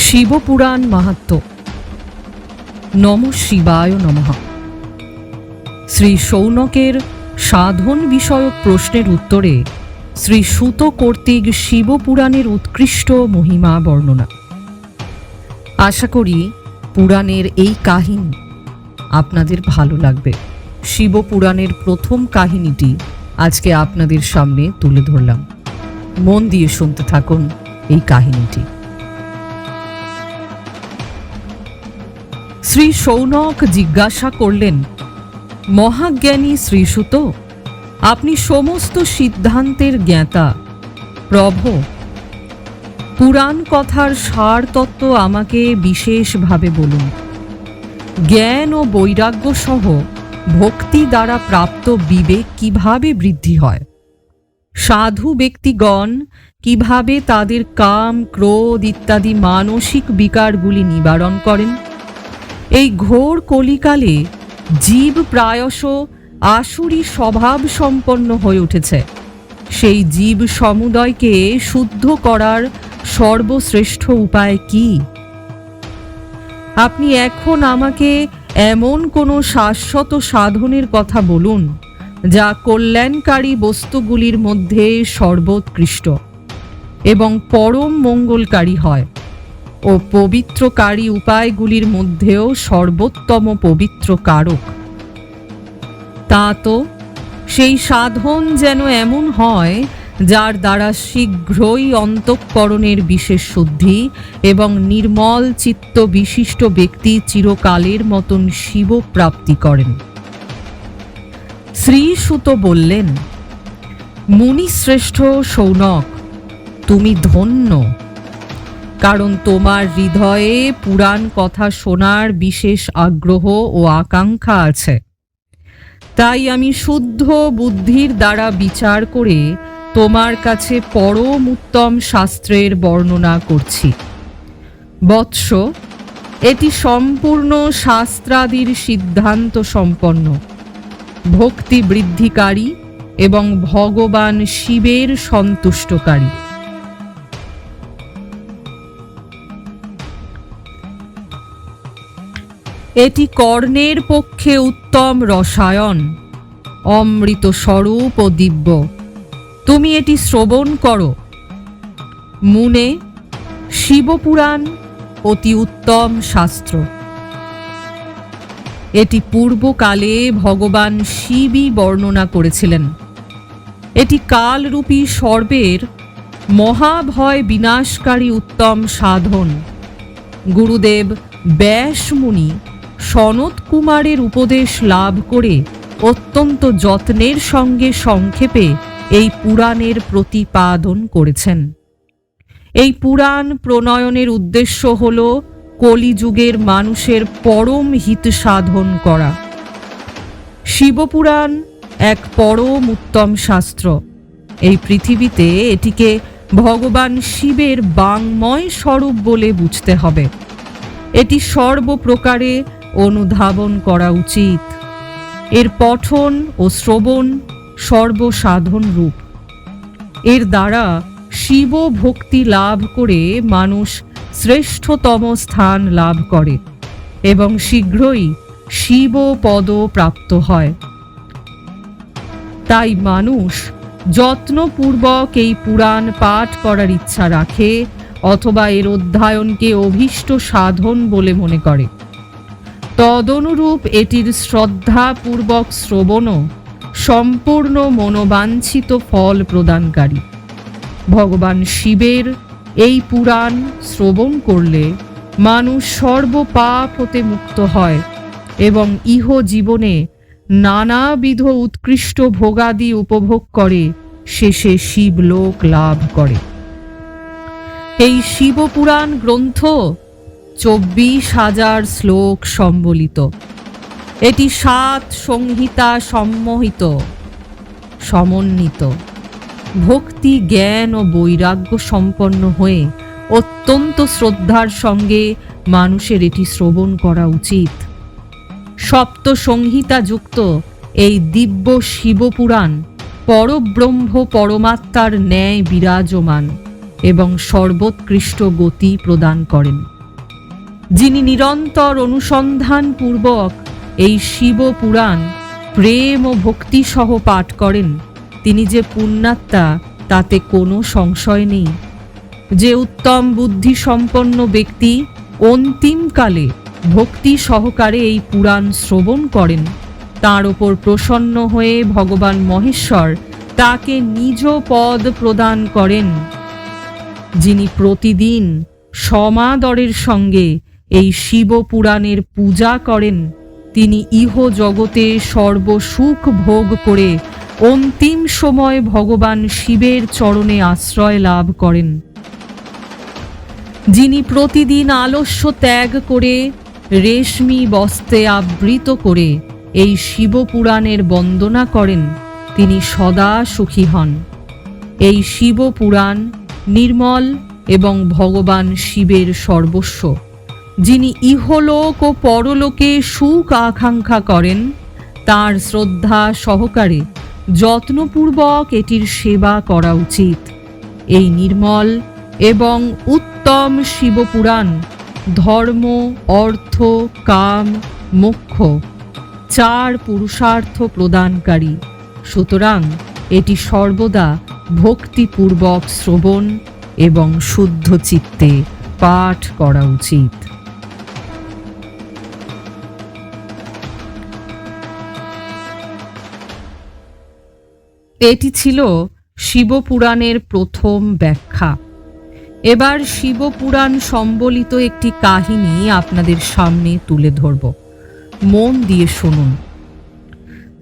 শিবপুরাণ মাহাত্ম্য। নম শিবায় নমঃ। শ্রী শৌনকের সাধন বিষয়ক প্রশ্নের উত্তরে শ্রী সুত কর্তৃক শিবপুরাণের উৎকৃষ্ট মহিমা বর্ণনা। আশা করি পুরাণের এই কাহিনী আপনাদের ভালো লাগবে। শিবপুরাণের প্রথম কাহিনীটি আজকে আপনাদের সামনে তুলে ধরলাম। মন দিয়ে শুনতে থাকুন এই কাহিনীটি। শ্রী শৌনক জিজ্ঞাসা করলেন, মহাজ্ঞানী শ্রীসুত, আপনি সমস্ত সিদ্ধান্তের জ্ঞাতা। প্রভো, পুরাণ কথার সার তত্ত্ব আমাকে বিশেষভাবে বলুন। জ্ঞান ও বৈরাগ্য সহ ভক্তি দ্বারা প্রাপ্ত বিবেক কিভাবে বৃদ্ধি হয়? সাধু ব্যক্তিগণ কিভাবে তাদের কাম, ক্রোধ ইত্যাদি মানসিক বিকারগুলি নিবারণ করেন? এই ঘোর কলিকালে জীব প্রায়শ আসুরী স্বভাব সম্পন্ন হয়ে উঠেছে। সেই জীব সমুদয়কে শুদ্ধ করার সর্বশ্রেষ্ঠ উপায় কি? আপনি এখন আমাকে এমন কোনো শাশ্বত সাধনের কথা বলুন যা কল্যাণকারী বস্তুগুলির মধ্যে সর্বোৎকৃষ্ট এবং পরম মঙ্গলকারী হয় ও পবিত্রকারী উপায়গুলির মধ্যেও সর্বোত্তম পবিত্র কারক। তা তো সেই সাধন যেন এমন হয় যার দ্বারা শীঘ্রই অন্তঃকরণের বিশেষ শুদ্ধি এবং নির্মল চিত্ত বিশিষ্ট ব্যক্তি চিরকালের মতন শিব প্রাপ্তি করেন। শ্রীসুত বললেন, মুনিশ্রেষ্ঠ শৌনক, তুমি ধন্য, কারণ তোমার হৃদয়ে পুরাণ কথা শোনার বিশেষ আগ্রহ ও আকাঙ্ক্ষা আছে। তাই আমি শুদ্ধ বুদ্ধির দ্বারা বিচার করে তোমার কাছে পরম উত্তম শাস্ত্রের বর্ণনা করছি। বৎস, এটি সম্পূর্ণ শাস্ত্রাদির সিদ্ধান্ত সম্পন্ন, ভক্তি বৃদ্ধিকারী এবং ভগবান শিবের সন্তুষ্টকারী। এটি কর্ণের পক্ষে উত্তম রসায়ন, অমৃত স্বরূপ ও দিব্য। তুমি এটি শ্রবণ করো। মুনে, শিবপুরাণ অতি উত্তম শাস্ত্র। এটি পূর্বকালে ভগবান শিবই বর্ণনা করেছিলেন। এটি কালরূপী সর্বের মহাভয় বিনাশকারী উত্তম সাধন। গুরুদেব ব্যাস মুনি সনত কুমারের উপদেশ লাভ করে অত্যন্ত যত্নের সঙ্গে সংক্ষেপে এই পুরাণের প্রতিপাদন করেছেন। এই পুরাণ প্রণয়নের উদ্দেশ্য হল কলিযুগের মানুষের পরম হিত সাধন করা। শিবপুরাণ এক পরম উত্তম শাস্ত্র। এই পৃথিবীতে এটিকে ভগবান শিবের বাঙ্ময় স্বরূপ বলে বুঝতে হবে। এটি সর্বপ্রকারে অনুধাবন করা উচিত। এর পঠন ও শ্রবণ সর্বসাধন রূপ। এর দ্বারা শিব ভক্তি লাভ করে মানুষ শ্রেষ্ঠতম স্থান লাভ করে এবং শীঘ্রই শিব পদ প্রাপ্ত হয়। তাই মানুষ যত্নপূর্বক এই পুরাণ পাঠ করার ইচ্ছা রাখে অথবা এর অধ্যয়নকে অভীষ্ট সাধন বলে মনে করে। তদনুরূপ এটির শ্রদ্ধাপূর্বক শ্রবণও সম্পূর্ণ মনোবাঞ্ছিত ফল প্রদানকারী। ভগবান শিবের এই পুরাণ শ্রবণ করলে মানুষ সর্বপাপ হতে মুক্ত হয় এবং ইহ জীবনে নানাবিধ উৎকৃষ্ট ভোগাদি উপভোগ করে শেষে শিবলোক লাভ করে। এই শিবপুরাণ গ্রন্থ 24,000 শ্লোক সম্বলিত। এটি 7 সংহিতা সমন্বিত। ভক্তি, জ্ঞান ও বৈরাগ্য সম্পন্ন হয়ে অত্যন্ত শ্রদ্ধার সঙ্গে মানুষের এটি শ্রবণ করা উচিত। সপ্ত সংহিতা যুক্ত এই দিব্য শিবপুরাণ পরব্রহ্ম পরমাত্মার ন্যায় বিরাজমান এবং সর্বোৎকৃষ্ট গতি প্রদান করেন। যিনি নিরন্তর অনুসন্ধান পূর্বক এই শিব পুরাণ প্রেম ও ভক্তি সহ পাঠ করেন, তিনি যে পুণ্যাত্মা তাতে কোনো সংশয় নেই। যে উত্তম বুদ্ধি সম্পন্ন ব্যক্তি অন্তিমকালে ভক্তি সহকারে এই পুরাণ শ্রবণ করেন, তার ওপর প্রসন্ন হয়ে ভগবান মহেশ্বর তাকে নিজ পদ প্রদান করেন। যিনি প্রতিদিন সমাদরের সঙ্গে এই শিব পুরাণের পূজা করেন, তিনি ইহ জগতে সর্বসুখ ভোগ করে অন্তিম সময় ভগবান শিবের চরণে আশ্রয় লাভ করেন। যিনি প্রতিদিন আলস্য ত্যাগ করে রেশমি বস্ত্রে আবৃত করে এই শিব পুরাণের বন্দনা করেন, তিনি সদা সুখী হন। এই শিব পুরাণ নির্মল এবং ভগবান শিবের সর্বস্ব। যিনি ইহলোক ও পরলোকে সুখ আকাঙ্ক্ষা করেন, তার শ্রদ্ধা সহকারে যত্নপূর্বক এটির সেবা করা উচিত। এই নির্মল এবং উত্তম শিবপুরাণ ধর্ম, অর্থ, কাম, মোক্ষ চার পুরুষার্থ প্রদানকারী। সুতরাং এটি সর্বদা ভক্তিপূর্বক শ্রবণ এবং শুদ্ধ চিত্তে পাঠ করা উচিত। এটি ছিল শিবপুরাণের প্রথম ব্যাখ্যা। এবার শিবপুরাণ সম্বলিত একটি কাহিনী আপনাদের সামনে তুলে ধরব, মন দিয়ে শুনুন।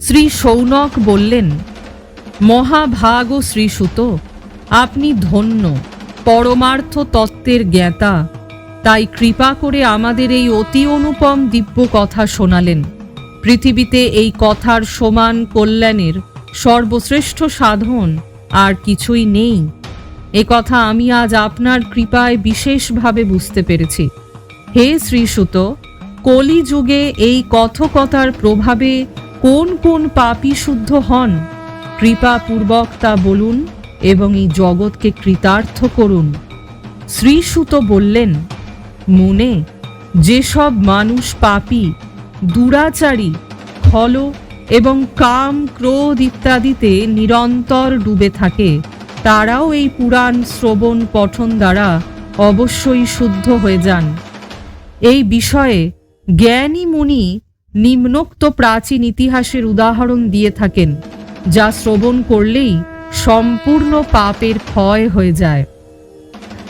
শ্রী শৌনক বললেন, মহাভাগ ও শ্রীসুত, আপনি ধন্য, পরমার্থ তত্ত্বের জ্ঞাতা, তাই কৃপা করে আমাদের এই অতি অনুপম দিব্য কথা শোনালেন। পৃথিবীতে এই কথার সমান কল্যাণের সর্বশ্রেষ্ঠ সাধন আর কিছুই নেই। এ কথা আমি আজ আপনার কৃপায় বিশেষভাবে বুঝতে পেরেছি। হে শ্রীসুত, কলিযুগে এই কথকতার প্রভাবে কোন কোন পাপী শুদ্ধ হন, কৃপাপূর্বক তা বলুন এবং এই জগৎকে কৃতার্থ করুন। শ্রীসুত বললেন, মুনে, যেসব মানুষ পাপী, দুরাচারী, খল এবং কাম, ক্রোধ ইত্যাদিতে নিরন্তর ডুবে থাকে, তারাও এই পুরাণ শ্রবণ পঠন দ্বারা অবশ্যই শুদ্ধ হয়ে যান। এই বিষয়ে জ্ঞানী মুনি নিম্নোক্ত প্রাচীন ইতিহাসের উদাহরণ দিয়ে থাকেন, যা শ্রবণ করলেই সম্পূর্ণ পাপের ক্ষয় হয়ে যায়।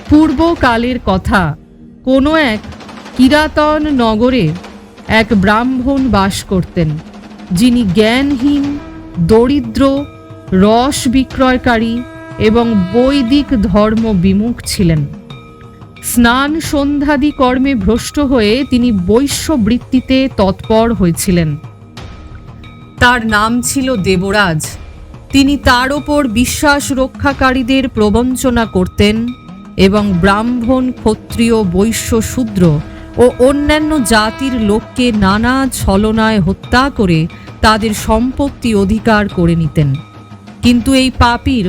পূর্বকালের কথা, কোনো এক কিরাতন নগরে এক ব্রাহ্মণ বাস করতেন, যিনি জ্ঞানহীন, দরিদ্র, রস বিক্রয়কারী এবং বৈদিক ধর্ম বিমুখ ছিলেন। স্নান সন্ধ্যাদি কর্মে ভ্রষ্ট হয়ে তিনি বৈশ্যবৃত্তিতে তৎপর হয়েছিলেন। তার নাম ছিল দেবরাজ। তিনি তার ওপর বিশ্বাস রক্ষাকারীদের প্রবঞ্চনা করতেন এবং ব্রাহ্মণ, ক্ষত্রিয়, বৈশ্য, শূদ্র ও অন্যান্য জাতির লোককে নানা ছলনায় হত্যা করে তাদের সম্পত্তি অধিকার করে নিতেন। কিন্তু এই পাপীর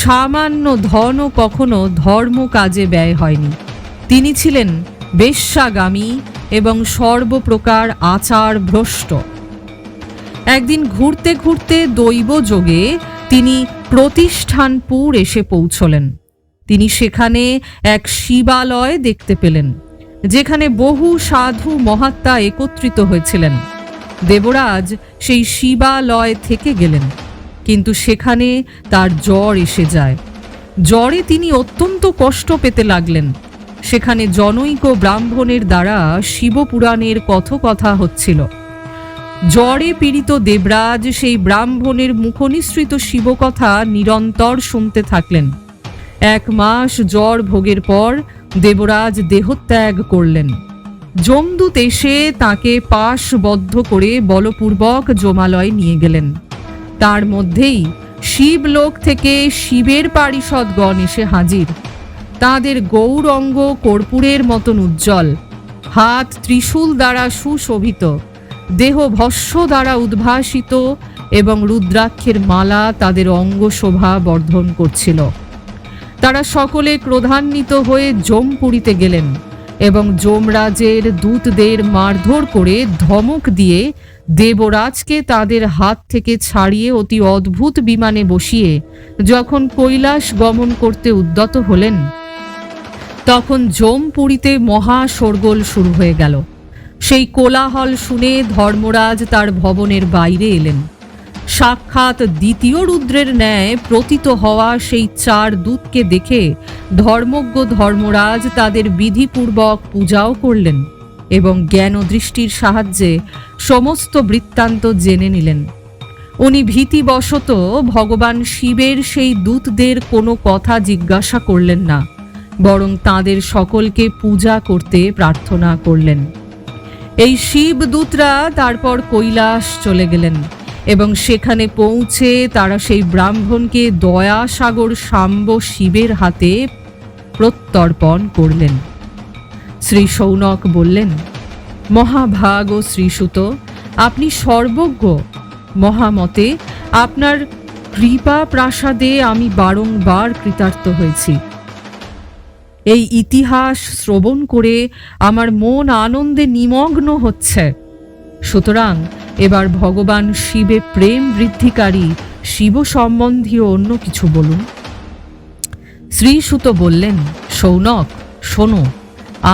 সামান্য ধনও কখনো ধর্ম কাজে ব্যয় হয়নি। তিনি ছিলেন বেশ্যাগামী এবং সর্বপ্রকার আচার ভ্রষ্ট। একদিন ঘুরতে ঘুরতে দৈবযোগে তিনি প্রতিষ্ঠানপুর এসে পৌঁছলেন। তিনি সেখানে এক শিবালয় দেখতে পেলেন, যেখানে বহু সাধু মহাত্মা একত্রিত হয়েছিলেন। দেবরাজ সেই শিবালয় থেকে গেলেন, কিন্তু সেখানে তার জ্বর এসে যায়। জ্বরে তিনি অত্যন্ত কষ্ট পেতে লাগলেন। সেখানে জনৈক ব্রাহ্মণের দ্বারা শিবপুরাণের কথকথা হচ্ছিল। জ্বরে পীড়িত দেবরাজ সেই ব্রাহ্মণের মুখনিসৃত শিবকথা নিরন্তর শুনতে থাকলেন। 1 মাস জ্বর ভোগের পর দেবরাজ দেহত্যাগ করলেন। যমদূত এসে তাকে পাশবদ্ধ করে বলপূর্বক যমালয় নিয়ে গেলেন। তার মধ্যেই শিবলোক থেকে শিবের পারিষদগণ এসে হাজির। তাদের গৌরঙ্গ কর্পূরের মতন উজ্জ্বল, হাত ত্রিশূল দ্বারা সুশোভিত, দেহ ভস্য দ্বারা উদ্ভাসিত এবং রুদ্রাক্ষের মালা তাদের অঙ্গ শোভা বর্ধন করছিল। তারা সকলে ক্রোধান্বিত হয়ে যমপুরীতে গেলেন এবং যমরাজের দূতদের মারধর করে ধমক দিয়ে দেবরাজকে তাদের হাত থেকে ছাড়িয়ে অতি অদ্ভুত বিমানে বসিয়ে যখন কৈলাস গমন করতে উদ্যত হলেন, তখন যমপুরীতে মহা শোরগোল শুরু হয়ে গেল। সেই কোলাহল শুনে ধর্মরাজ তার ভবনের বাইরে এলেন। সাক্ষাৎ দ্বিতীয় রুদ্রের ন্যায় প্রতীত হওয়া সেই 4 দূতকে দেখে ধর্মজ্ঞ ধর্মরাজ তাদের বিধিপূর্বক পূজাও করলেন এবং জ্ঞান ও দৃষ্টির সাহায্যে সমস্ত বৃত্তান্ত জেনে নিলেন। উনি ভীতিবশত ভগবান শিবের সেই দূতদের কোনো কথা জিজ্ঞাসা করলেন না, বরং তাদের সকলকে পূজা করতে প্রার্থনা করলেন। এই শিবদূতরা তারপর কৈলাস চলে গেলেন এবং সেখানে পৌঁছে তারা সেই ব্রাহ্মণকে দয়াসাগর শাম্ব শিবের হাতে প্রত্যর্পণ করলেন। শ্রী শৌনক বললেন, মহাভাগ ও শ্রীসুত, আপনি সর্বজ্ঞ। মহামতে আপনার কৃপা প্রাসাদে আমি বারংবার কৃতার্থ হয়েছি। এই ইতিহাস শ্রবণ করে আমার মন আনন্দে নিমগ্ন হচ্ছে। সুতরাং এবার ভগবান শিবে প্রেম বৃদ্ধিকারী শিব সম্বন্ধীয় অন্য কিছু বলুন। শ্রীসুত বললেন, শৌনক শোনো,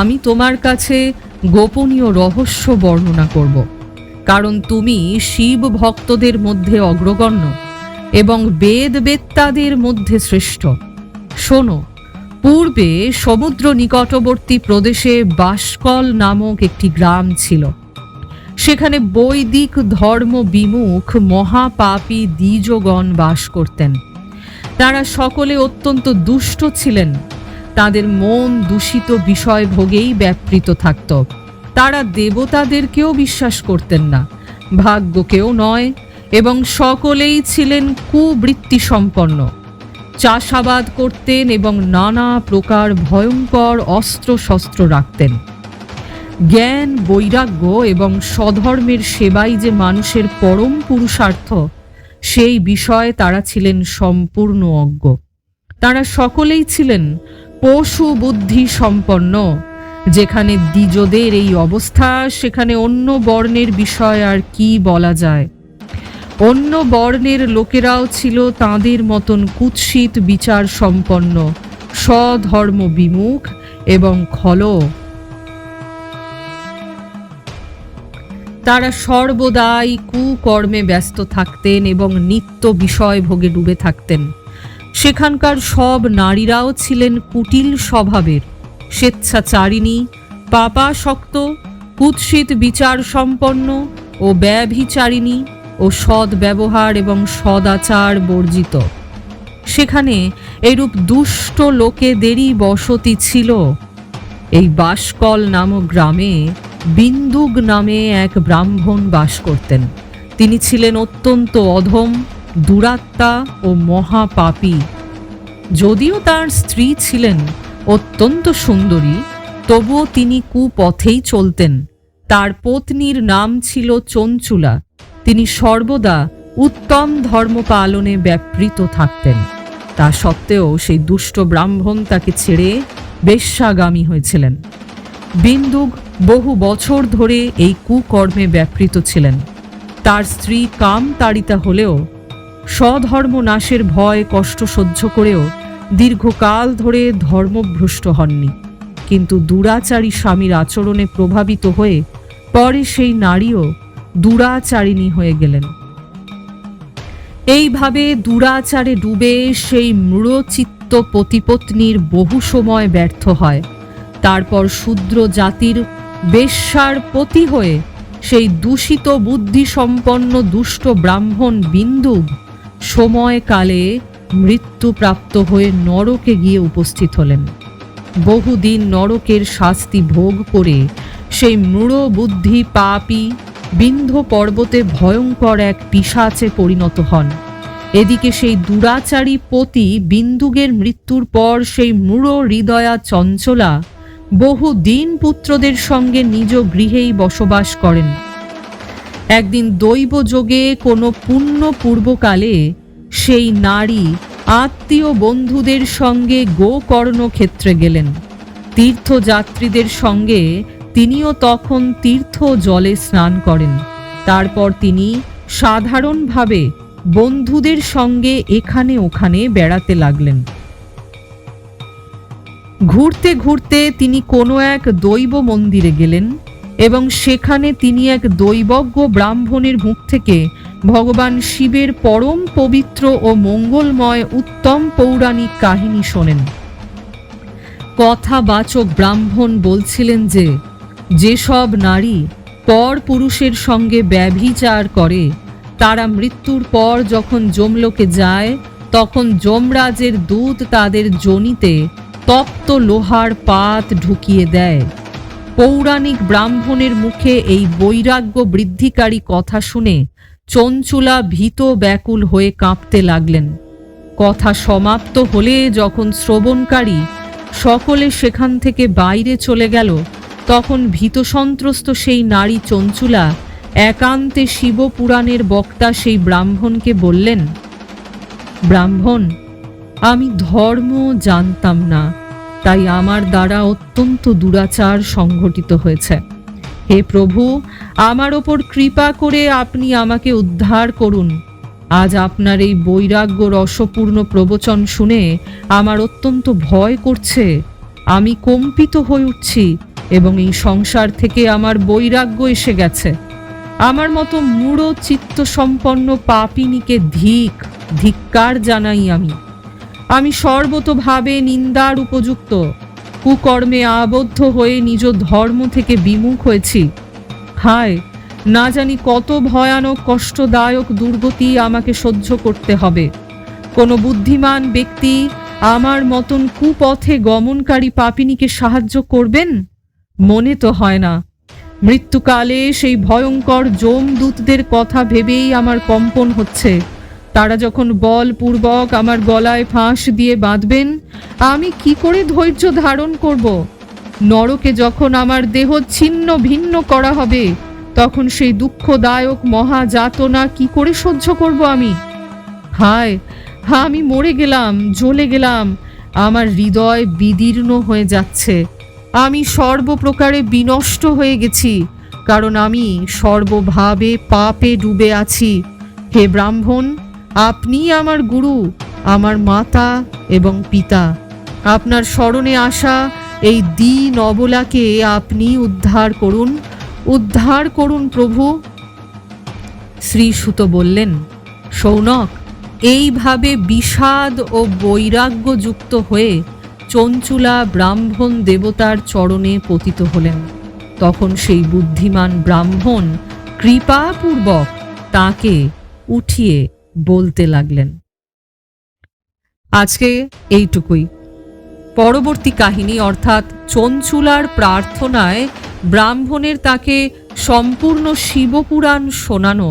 আমি তোমার কাছে গোপনীয় রহস্য বর্ণনা করব, কারণ তুমি শিব ভক্তদের মধ্যে অগ্রগণ্য এবং বেদবেত্তাদের মধ্যে শ্রেষ্ঠ। শোনো, পূর্বে সমুদ্র নিকটবর্তী প্রদেশে বাসকল নামক একটি গ্রাম ছিল। সেখানে বৈদিক ধর্ম বিমুখ মহাপাপী দ্বিজগণ বাস করতেন। তারা সকলে অত্যন্ত দুষ্ট ছিলেন। তাদের মন দূষিত বিষয় ভোগেই ব্যাপৃত থাকত। তারা দেবতাদেরকেও বিশ্বাস করতেন না, ভাগ্যকেও নয়, এবং সকলেই ছিলেন কুবৃত্তি সম্পন্ন। চাষাবাদ করতেন এবং নানা প্রকার ভয়ঙ্কর অস্ত্র শস্ত্র রাখতেন। জ্ঞান, বৈরাগ্য এবং স্বধর্মের সেবাই যে মানুষের পরম পুরুষার্থ, সেই বিষয়ে তারা ছিলেন সম্পূর্ণ অজ্ঞ। তারা সকলেই ছিলেন পশু বুদ্ধি সম্পন্ন। যেখানে দ্বিজদের এই অবস্থা, সেখানে অন্য বর্ণের বিষয় আর কি বলা যায়। অন্য বর্ণের লোকেরাও ছিল তাঁদের মতন কুৎসিত বিচার সম্পন্ন, স্বধর্ম বিমুখ এবং খল। তারা সর্বদাই কুকর্মে ব্যস্ত থাকতেন এবং নিত্য বিষয় ভোগে ডুবে থাকতেন। সেখানকার সব নারীরাও ছিলেন কুটিল স্বভাবের, স্বেচ্ছাচারিণী, পাপাসক্ত, কুৎসিত বিচার সম্পন্ন ও ব্যভিচারিণী ও সৎ ব্যবহার এবং সদাচার বর্জিত। সেখানে এরূপ দুষ্ট লোকেদেরই বসতি ছিল। এই বাসকল নামক গ্রামে বিন্দুক নামে এক ব্রাহ্মণ বাস করতেন। তিনি ছিলেন অত্যন্ত অধম, দুরাত্মা ও মহাপাপী। যদিও তার স্ত্রী ছিলেন অত্যন্ত সুন্দরী, তবুও তিনি কুপথেই চলতেন। তার পত্নীর নাম ছিল চঞ্চুলা। তিনি সর্বদা উত্তম ধর্ম পালনে ব্যাপৃত থাকতেন। তা সত্ত্বেও সেই দুষ্ট ব্রাহ্মণ তাকে ছেড়ে বেশ্যাগামী হয়েছিলেন। বিন্দুক বহু বছর ধরে এই কুকর্মে ব্যাপৃত ছিলেন। তার স্ত্রী কাম তাড়িতা হলেও স্বধর্ম নাশের ভয় কষ্ট সহ্য করেও দীর্ঘকাল ধরে ধর্মভ্রষ্ট হননি। কিন্তু দুরাচারী স্বামীর আচরণে প্রভাবিত হয়ে পরে সেই নারীও দুরাচারিণী হয়ে গেলেন। এইভাবে দুরাচারে ডুবে সেই মূঢ়চিত্ত পতিপত্নীর বহু সময় ব্যর্থ হয়। তারপর শূদ্র জাতির বেশ্যার পতি হয়ে সেই দূষিত বুদ্ধি সম্পন্ন দুষ্ট ব্রাহ্মণ বিন্দুক সময়কালে মৃত্যুপ্রাপ্ত হয়ে নরকে গিয়ে উপস্থিত হলেন। বহুদিন নরকের শাস্তি ভোগ করে সেই মূঢ় বুদ্ধি পাপী বিন্ধ্য পর্বতে ভয়ঙ্কর এক পিশাচে পরিণত হন। এদিকে সেই দুরাচারী পতি বিন্দুকের মৃত্যুর পর সেই মূঢ় হৃদয়া চঞ্চলা বহুদিন পুত্রদের সঙ্গে নিজ গৃহেই বসবাস করেন। একদিন দৈবযোগে কোনো পুণ্য পূর্বকালে সেই নারী আত্মীয় বন্ধুদের সঙ্গে গোকর্ণ ক্ষেত্রে গেলেন। তীর্থযাত্রীদের সঙ্গে তিনিও তখন তীর্থ জলে স্নান করেন। তারপর তিনি সাধারণভাবে বন্ধুদের সঙ্গে এখানে ওখানে বেড়াতে লাগলেন। ঘুরতে ঘুরতে তিনি কোনো এক দৈব মন্দিরে গেলেন এবং সেখানে তিনি এক দৈবজ্ঞ ব্রাহ্মণের মুখ থেকে ভগবান শিবের পরম পবিত্র ও মঙ্গলময় উত্তম পৌরাণিক কাহিনী শোনেন। কথাবাচক ব্রাহ্মণ বলছিলেন যে যেসব নারী পর পুরুষের সঙ্গে ব্যভিচার করে তারা মৃত্যুর পর যখন যমলোকে যায় তখন যমরাজের দূত তাদের যোনিতে তপ্ত লোহার পাত ঢুকিয়ে দেয়। পৌরাণিক ব্রাহ্মণের মুখে এই বৈরাগ্য বৃদ্ধিকারী কথা শুনে চঞ্চুলা ভীত ব্যাকুল হয়ে কাঁপতে লাগলেন। কথা সমাপ্ত হলে যখন শ্রবণকারী সকলে সেখান থেকে বাইরে চলে গেল তখন ভীতসন্ত্রস্ত সেই নারী চঞ্চুলা একান্তে শিবপুরাণের বক্তা সেই ব্রাহ্মণকে বললেন, ব্রাহ্মণ, আমি ধর্ম জানতাম না, তাই আমার দ্বারা অত্যন্ত দুরাচার সংঘটিত হয়েছে। হে প্রভু, আমার ওপর কৃপা করে আপনি আমাকে উদ্ধার করুন। আজ আপনার এই বৈরাগ্য রসপূর্ণ প্রবচন শুনে আমার অত্যন্ত ভয় করছে। আমি কম্পিত হয়ে উঠছি এবং এই সংসার থেকে আমার বৈরাগ্য এসে গেছে। আমার মতো মূঢ় চিত্ত সম্পন্ন পাপিনীকে ধিক্কার জানাই। আমি সর্বতোভাবে নিন্দার উপযুক্ত, কুকর্মে আবদ্ধ হয়ে নিজ ধর্ম থেকে বিমুখ হয়েছি। হায়, না জানি কত ভয়ানক কষ্টদায়ক দুর্গতি আমাকে সহ্য করতে হবে। কোনো বুদ্ধিমান ব্যক্তি আমার মতন কুপথে গমনকারী পাপিনীকে সাহায্য করবেন? মনে তো হয় না। মৃত্যুকালে সেই ভয়ঙ্কর যমদূতদের কথা ভেবেই আমার কম্পন হচ্ছে। তারা যখন বলপূর্বক আমার গলায় ফাঁস দিয়ে বাঁধবেন, আমি কি করে ধৈর্য ধারণ করব? নরকে যখন আমার দেহ ছিন্ন ভিন্ন করা হবে তখন সেই দুঃখদায়ক মহাযাতনা কি করে সহ্য করব আমি? হায়, আমি মরে গেলাম, জ্বলে গেলাম। আমার হৃদয় বিদীর্ণ হয়ে যাচ্ছে। আমি সর্বপ্রকারে বিনষ্ট হয়ে গেছি, কারণ আমি সর্বভাবে পাপে ডুবে আছি। হে ব্রাহ্মণ, আপনি আমার গুরু, আমার মাতা এবং পিতা। আপনার শরণে আসা এই দীন অবলাকে আপনি উদ্ধার করুন প্রভু। শ্রীসুত বললেন, শৌনক, এইভাবে বিষাদ ও বৈরাগ্যযুক্ত হয়ে চঞ্চুলা ব্রাহ্মণ দেবতার চরণে পতিত হলেন। তখন সেই বুদ্ধিমান ব্রাহ্মণ কৃপাপূর্বক তাকে উঠিয়ে বলতে লাগলেন। আজকে এইটুকুই। পরবর্তী কাহিনী অর্থাৎ চঞ্চুলার প্রার্থনায় ব্রাহ্মণের তাকে সম্পূর্ণ শিবপুরাণ শোনানো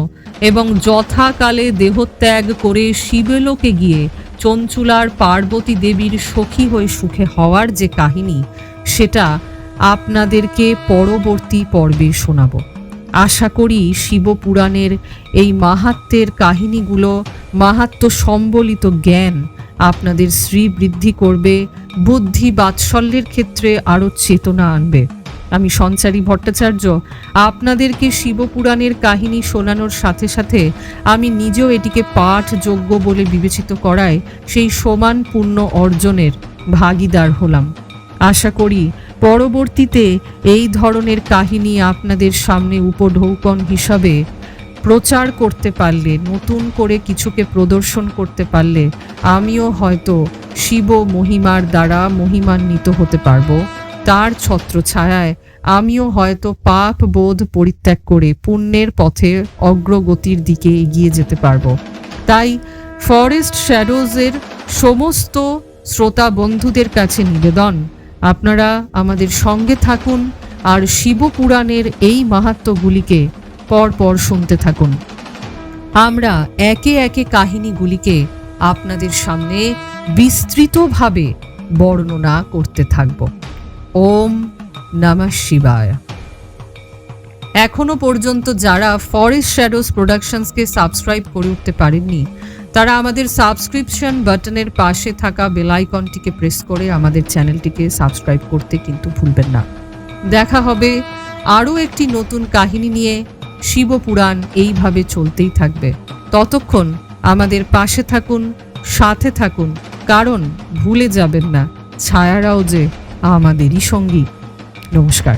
এবং যথাকালে দেহত্যাগ করে শিবলোকে গিয়ে চঞ্চুলার পার্বতী দেবীর সখী হয়ে সুখে হওয়ার যে কাহিনী, সেটা আপনাদেরকে পরবর্তী পর্বে শোনাব। আশা করি শিবপুরাণের এই মাহাত্ম্যের কাহিনীগুলো, মাহাত্ম্য সম্বলিত জ্ঞান আপনাদের শ্রীবৃদ্ধি করবে, বুদ্ধি বাৎসল্যের ক্ষেত্রে আরও চেতনা আনবে। আমি সঞ্চারী ভট্টাচার্য আপনাদেরকে শিবপুরাণের কাহিনী শোনানোর সাথে সাথে আমি নিজেও এটিকে পাঠযোগ্য বলে বিবেচিত করায় সেই সমান পুণ্য অর্জনের ভাগীদার হলাম। আশা করি পরবর্তীতে এই ধরনের কাহিনী আপনাদের সামনে উপঢৌকন হিসাবে প্রচার করতে পারলে, নতুন করে কিছুকে প্রদর্শন করতে পারলে আমিও হয়তো শিব মহিমার দ্বারা মহিমান্বিত হতে পারবো। তার ছত্রছায়ায় আমিও হয়তো পাপ বোধ পরিত্যাগ করে পুণ্যের পথে অগ্রগতির দিকে এগিয়ে যেতে পারবো। তাই ফরেস্ট শ্যাডোজের সমস্ত শ্রোতা বন্ধুদের কাছে নিবেদন, আপনারা আমাদের সঙ্গে থাকুন আর শিবপুরাণের এই মাহাত্ম্যগুলিকে পরপর শুনতে থাকুন। আমরা একে একে কাহিনীগুলিকে আপনাদের সামনে বিস্তৃতভাবে বর্ণনা করতে থাকব। ওম নমঃ শিবায়। এখনো পর্যন্ত যারা ফরেস্ট শ্যাডোজ প্রোডাকশনসকে সাবস্ক্রাইব করে উঠতে পারেননি, তারা আমাদের সাবস্ক্রিপশন বাটনের পাশে থাকা বেল আইকনটিকে প্রেস করে আমাদের চ্যানেলটিকে সাবস্ক্রাইব করতে কিন্তু ভুলবেন না। দেখা হবে আরও একটি নতুন কাহিনী নিয়ে। শিবপুরাণ এইভাবে চলতেই থাকবে। ততক্ষণ আমাদের পাশে থাকুন, সাথে থাকুন, কারণ ভুলে যাবেন না ছায়ারাও যে আমাদেরই সঙ্গী। নমস্কার।